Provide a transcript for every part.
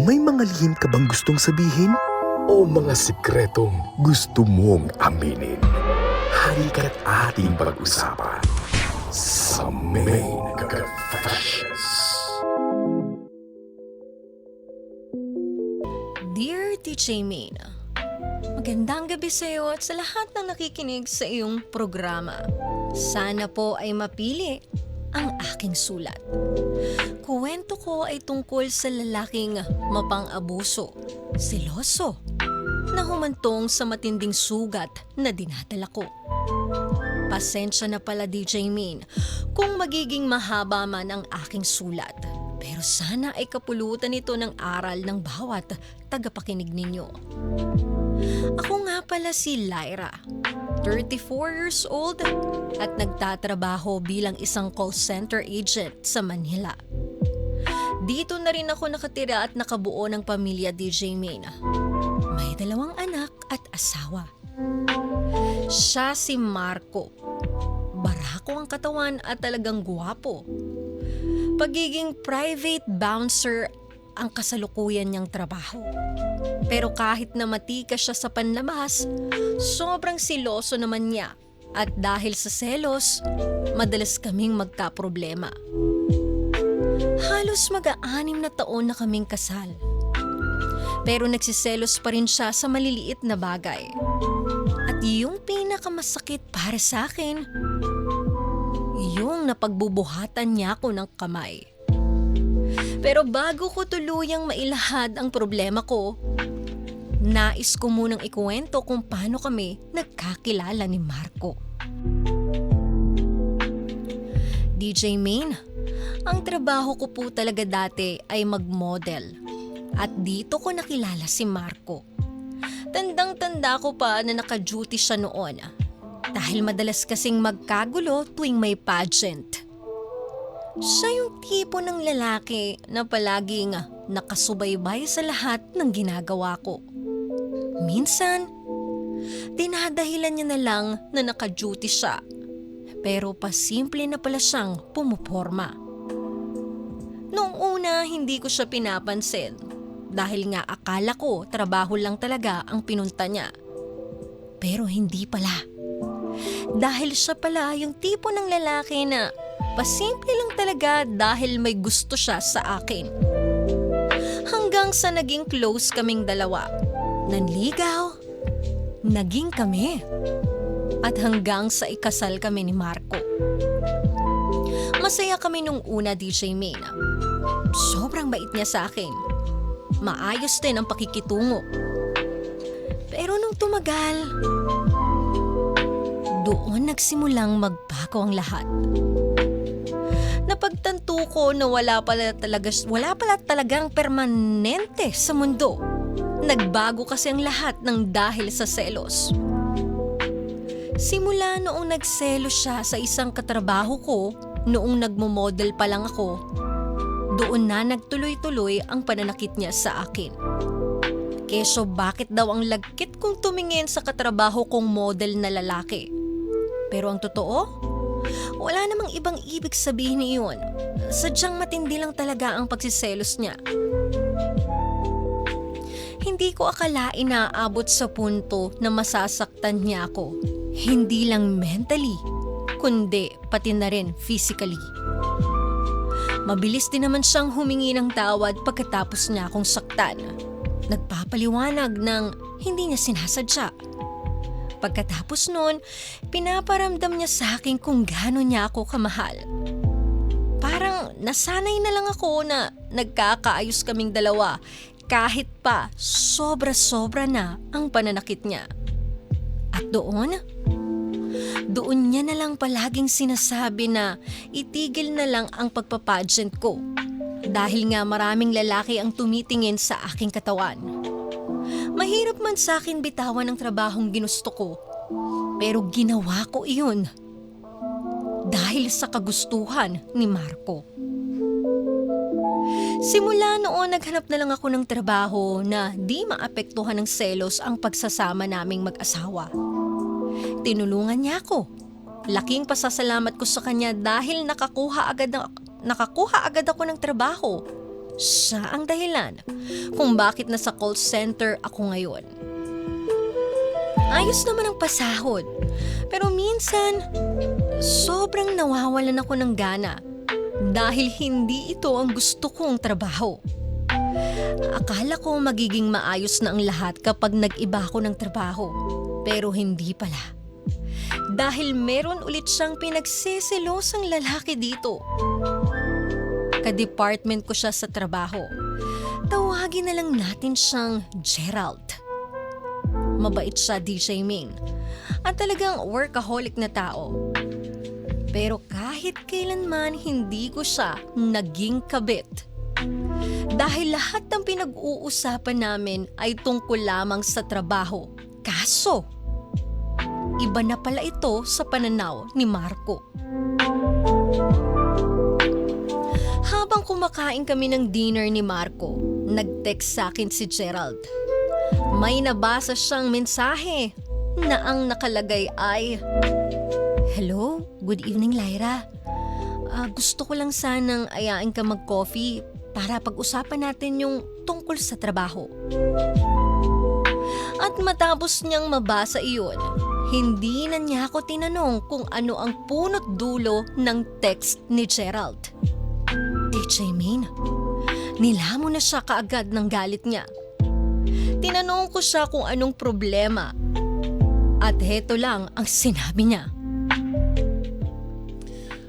May mga lihim ka bang gustong sabihin? O mga sikretong gusto mong aminin? Halika't ating pag-usapan sa Main Confessions. Dear DJ Main, magandang gabi sa iyo at sa lahat ng nakikinig sa iyong programa. Sana po ay mapili ang aking sulat. Kuwento ko ay tungkol sa lalaking mapang-abuso, seloso, na humantong sa matinding sugat na dinadala ko. Pasensya na pala DJ Main kung magiging mahaba man ang aking sulat. Pero sana ay kapulutan ito ng aral ng bawat tagapakinig ninyo. Ako nga pala si Lyra, 34 years old at nagtatrabaho bilang isang call center agent sa Manila. Dito na rin ako nakatira at nakabuo ng pamilya DJ Main. May 2 anak at asawa. Siya si Marco. Barako ang katawan at talagang guwapo. Pagiging private bouncer ang kasalukuyan niyang trabaho. Pero kahit na matikas siya sa panlabas, sobrang siloso naman niya at dahil sa selos, madalas kaming magkaproblema. Halos mag-6 na taon na kaming kasal. Pero nagsiselos pa rin siya sa maliliit na bagay. At yung pinakamasakit para sa akin, yung napagbubuhatan niya ako ng kamay. Pero bago ko tuluyang mailahad ang problema ko, nais ko munang ikuwento kung paano kami nagkakilala ni Marco. DJ Main, ang trabaho ko po talaga dati ay mag-model. At dito ko nakilala si Marco. Tandang-tanda ko pa na naka-duty siya noon. Dahil madalas kasing magkagulo tuwing may pageant. Siya yung tipo ng lalaki na palaging nakasubaybay sa lahat ng ginagawa ko. Minsan, dinadahilan niya na lang na naka-duty siya. Pero pasimple na pala siyang pumuporma. Noong una, hindi ko siya pinapansin. Dahil nga akala ko trabaho lang talaga ang pinunta niya. Pero hindi pala. Dahil siya pala yung tipo ng lalaki na pasimple lang talaga dahil may gusto siya sa akin. Hanggang sa naging close kaming dalawa. Nanligaw, naging kami. At hanggang sa ikasal kami ni Marco. Masaya kami nung una, DJ Main. Sobrang bait niya sa akin. Maayos din ang pakikitungo. Pero nung tumagal, doon nagsimulang magbago ang lahat. Napagtanto ko na wala pala talagang permanente sa mundo. Nagbago kasi ang lahat ng dahil sa selos. Simula noong nagselos siya sa isang katrabaho ko, noong nagmo-model pa lang ako, doon na nagtuloy-tuloy ang pananakit niya sa akin. Keso bakit daw ang lagkit kong tumingin sa katrabaho kong model na lalaki? Pero ang totoo, wala namang ibang ibig sabihin niyon. Sadyang matindi lang talaga ang pagsiselos niya. Hindi ko akalain na aabot sa punto na masasaktan niya ako. Hindi lang mentally, kundi pati na rin physically. Mabilis din naman siyang humingi ng tawad pagkatapos niya akong saktan. Nagpapaliwanag ng hindi niya sinasadya. Pagkatapos nun, pinaparamdam niya sa akin kung gaano niya ako kamahal. Parang nasanay na lang ako na nagkakaayos kaming dalawa kahit pa sobra-sobra na ang pananakit niya. At doon niya na lang palaging sinasabi na itigil na lang ang pagpapageant ko dahil nga maraming lalaki ang tumitingin sa aking katawan. Mahirap man sa akin bitawan ang trabahong ginusto ko, pero ginawa ko iyon dahil sa kagustuhan ni Marco. Simula noon naghanap na lang ako ng trabaho na di maapektuhan ng selos ang pagsasama naming mag-asawa. Tinulungan niya ako. Laking pasasalamat ko sa kanya dahil nakakuha agad ako ng trabaho Siya ang dahilan kung bakit nasa call center ako ngayon. Ayos naman ang pasahod, pero minsan sobrang nawawalan ako ng gana dahil hindi ito ang gusto kong trabaho. Akala ko magiging maayos na ang lahat kapag nag-iba ako ng trabaho, pero hindi pala. Dahil meron ulit siyang pinagseselosang lalaki dito. Ka-department ko siya sa trabaho. Tawagin na lang natin siyang Gerald. Mabait siya, DJ Main. At talagang workaholic na tao. Pero kahit kailanman hindi ko siya naging kabit. Dahil lahat ng pinag-uusapan namin ay tungkol lamang sa trabaho. Kaso, iba na pala ito sa pananaw ni Marco. Habang kumakain kami ng dinner ni Marco, nag-text sa akin si Gerald. May nabasa siyang mensahe na ang nakalagay ay, "Hello, good evening Lyra. Gusto ko lang sanang ayain ka mag-coffee para pag-usapan natin yung tungkol sa trabaho." At matapos niyang mabasa iyon, hindi na niya ako tinanong kung ano ang punot dulo ng text ni Gerald. DJ Main, nilamon na siya kaagad ng galit niya. Tinanong ko siya kung anong problema. At heto lang ang sinabi niya.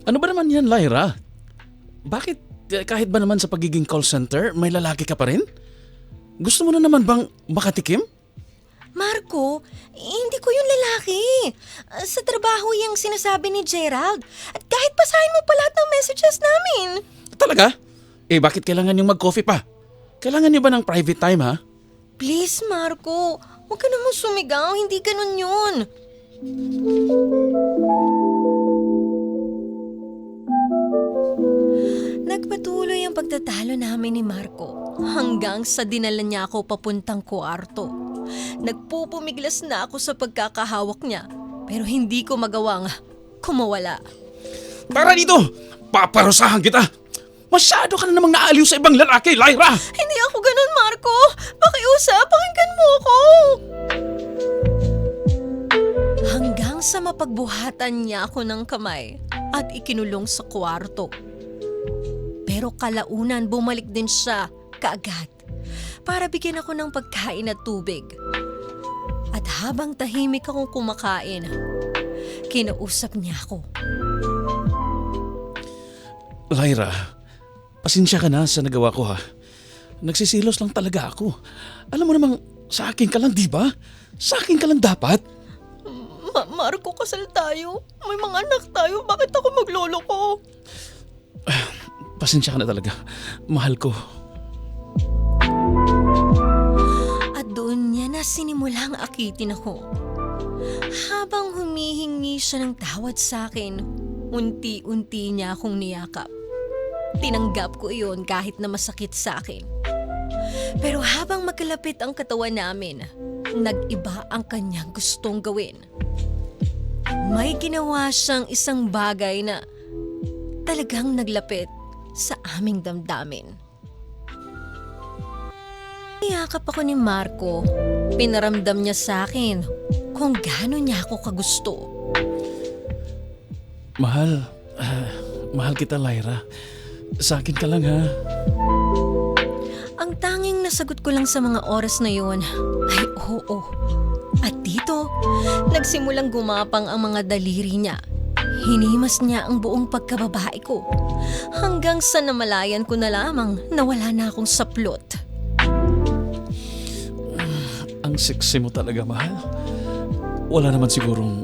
Ano ba naman yan, Lyra? Bakit kahit ba naman sa pagiging call center, may lalaki ka pa rin? Gusto mo na naman bang makatikim? Marco, hindi ko yung lalaki. Sa trabaho yung sinasabi ni Gerald. At kahit basahin mo pa lahat ng messages namin. Talaga? Bakit kailangan yung mag-coffee pa? Kailangan niyo ba ng private time, ha? Please, Marco. Huwag ka naman sumigaw. Hindi ganun yun. Nagpatuloy ang pagtatalo namin ni Marco hanggang sa dinala niya ako papuntang kwarto. Nagpupumiglas na ako sa pagkakahawak niya pero hindi ko magawang kumawala. Tara dito! Paparusahan kita! Masyado ka na namang naaliw sa ibang lalaki, Lyra! Hindi ako ganun, Marco! Pakiusap, pakinggan mo ako! Hanggang sa mapagbuhatan niya ako ng kamay at ikinulong sa kwarto. Pero kalaunan bumalik din siya kaagad para bigyan ako ng pagkain at tubig. At habang tahimik akong kumakain, kinausap niya ako. Lyra, pasensya ka na sa nagawa ko, ha? Nagsisilos lang talaga ako. Alam mo namang sa akin ka lang, di ba? Sa akin ka lang dapat. Marco, kasal tayo. May mga anak tayo. Bakit ako maglolo ko? Pasensya ka na talaga. Mahal ko. At doon niya na sinimulang akitin ako. Habang humihingi siya ng tawad sa akin, unti-unti niya akong niyakap. Tinanggap ko iyon kahit na masakit sa akin. Pero habang magkalapit ang katawan namin, nag-iba ang kanyang gustong gawin. May ginawa siyang isang bagay na talagang naglapit sa aming damdamin. Niyakap ako ni Marco. Pinaramdam niya sa akin kung gaano niya ako kagusto. Mahal kita, Lyra. Sa akin ka lang, ha? Ang tanging nasagot ko lang sa mga oras na yon ay oo. At dito, nagsimulang gumapang ang mga daliri niya. Hinimas niya ang buong pagkababae ko hanggang sa namalayan ko na lamang na wala na akong saplot. Ang sexy mo talaga, mahal. Wala naman sigurong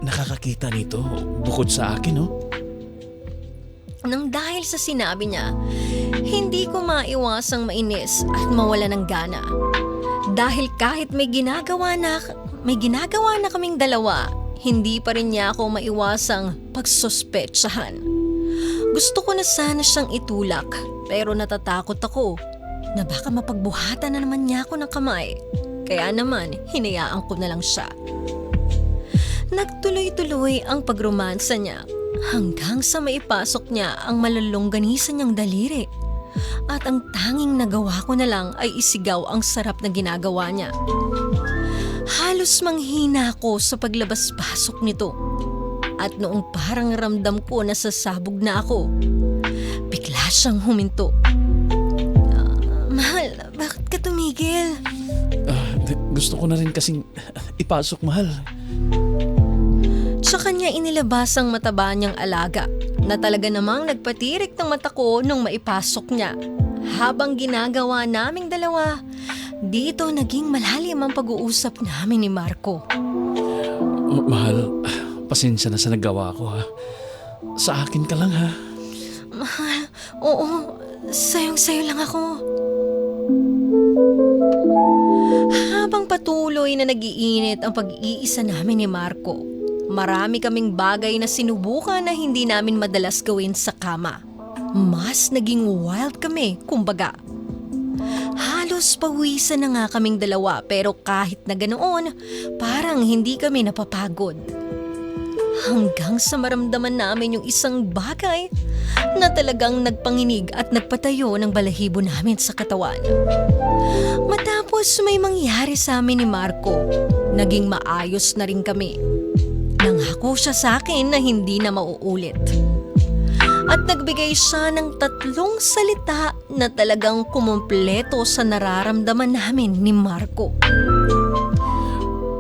nakakakita nito bukod sa akin, no? Nang dahil sa sinabi niya, hindi ko maiwasang mainis at mawala ng gana. Dahil kahit may ginagawa na kaming dalawa, hindi pa rin niya ako maiwasang pagsospetsahan. Gusto ko na sana siyang itulak, pero natatakot ako na baka mapagbuhatan na naman niya ako ng kamay. Kaya naman, hinayaan ko na lang siya. Nagtuloy-tuloy ang pagromansa niya hanggang sa maipasok niya ang malalongganisan niyang daliri At ang tanging nagawa ko na lang ay isigaw ang sarap na ginagawa niya. Halos manghina ako sa paglabas-pasok nito. At noong parang ramdam ko na sasabog na ako, bigla siyang huminto. Mahal, bakit ka tumigil? Gusto ko na rin kasing ipasok, mahal. Tsaka niya inilabas ang mataba niyang alaga na talaga namang nagpatirik ng mata ko nung maipasok niya. Habang ginagawa naming dalawa, dito naging malalim ang pag-uusap namin ni Marco. Mahal, pasensya na sa nagawa ko, ha. Sa akin ka lang, ha. Mahal, oo, sayong-sayo lang ako. Habang patuloy na nag-iinit ang pag-iisa namin ni Marco, marami kaming bagay na sinubukan na hindi namin madalas gawin sa kama. Mas naging wild kami, kumbaga. Halos pawisan na nga kaming dalawa pero kahit na ganoon, parang hindi kami napapagod. Hanggang sa maramdaman namin yung isang bagay na talagang nagpanginig at nagpatayo ng balahibo namin sa katawan. Matapos may mangyari sa amin ni Marco, naging maayos na rin kami. Nangako siya sa akin na hindi na mauulit. At nagbigay siya ng 3 salita na talagang kumumpleto sa nararamdaman namin ni Marco.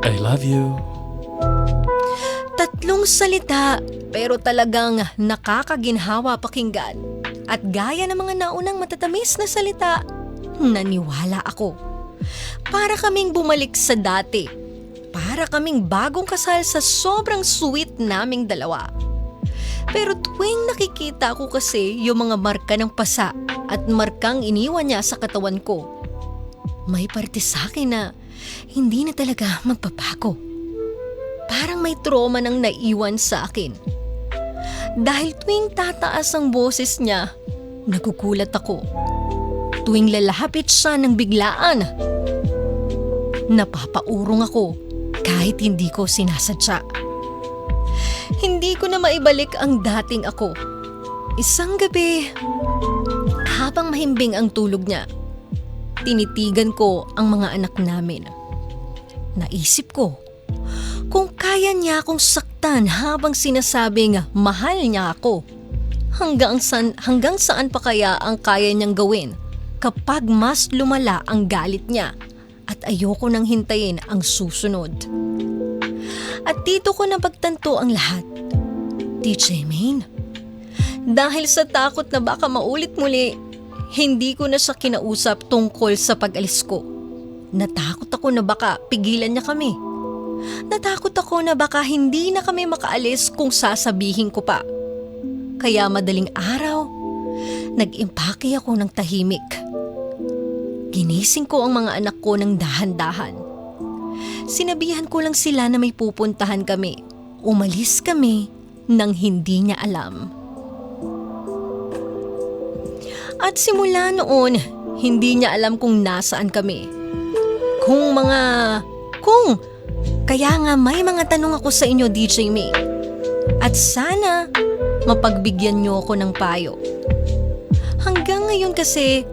I love you. 3 salita pero talagang nakakaginhawa pakinggan. At gaya ng mga naunang matatamis na salita, naniwala ako. Para kaming bumalik sa dati. Para kaming bagong kasal sa sobrang sweet naming dalawa. Pero tuwing nakikita ko kasi yung mga marka ng pasa at markang iniwan niya sa katawan ko, may parte sa akin na hindi na talaga magpapago. Parang may trauma nang naiwan sa akin. Dahil tuwing tataas ang boses niya, nagugulat ako. Tuwing lalapit siya ng biglaan, napapaurong ako kahit hindi ko sinasadya. Hindi ko na maibalik ang dating ako. Isang gabi, habang mahimbing ang tulog niya, tinitigan ko ang mga anak namin. Naisip ko, kung kaya niya akong saktan habang sinasabing mahal niya ako, hanggang saan pa kaya ang kaya niyang gawin kapag mas lumala ang galit niya at ayoko nang hintayin ang susunod. At dito ko napagtanto ang lahat. DJ Maine, dahil sa takot na baka maulit muli, hindi ko na siya kinausap tungkol sa pag-alis ko. Natakot ako na baka pigilan niya kami. Natakot ako na baka hindi na kami makaalis kung sasabihin ko pa. Kaya madaling araw, nag-impake ako ng tahimik. Ginising ko ang mga anak ko ng dahan-dahan. Sinabihan ko lang sila na may pupuntahan kami. Umalis kami nang hindi niya alam. At simula noon, hindi niya alam kung nasaan kami. Kaya nga may mga tanong ako sa inyo, DJ May. At sana mapagbigyan niyo ako ng payo. Hanggang ngayon kasi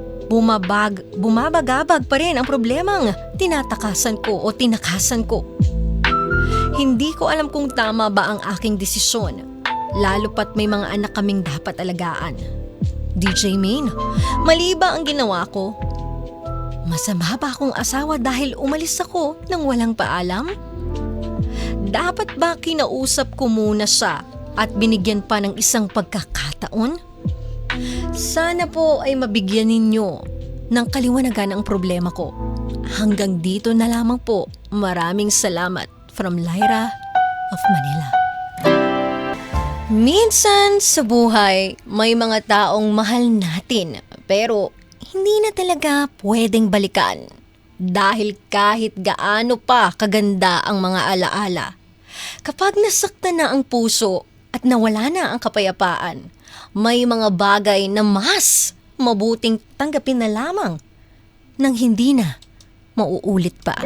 bumabagabag pa rin ang problemang tinatakasan ko o tinakasan ko. Hindi ko alam kung tama ba ang aking desisyon, lalo pat may mga anak kaming dapat alagaan. DJ Maine, mali ba ang ginawa ko? Masama ba akong asawa dahil umalis ako nang walang paalam? Dapat ba kinausap ko muna siya at binigyan pa ng isang pagkakataon? Sana po ay mabigyan ninyo ng kaliwanagan ang problema ko. Hanggang dito na lamang po. Maraming salamat. From Lyra of Manila. Minsan sa buhay, may mga taong mahal natin pero hindi na talaga pwedeng balikan. Dahil kahit gaano pa kaganda ang mga alaala, kapag nasaktan na ang puso at nawala na ang kapayapaan, may mga bagay na mas mabuting tanggapin na lamang nang hindi na mauulit pa.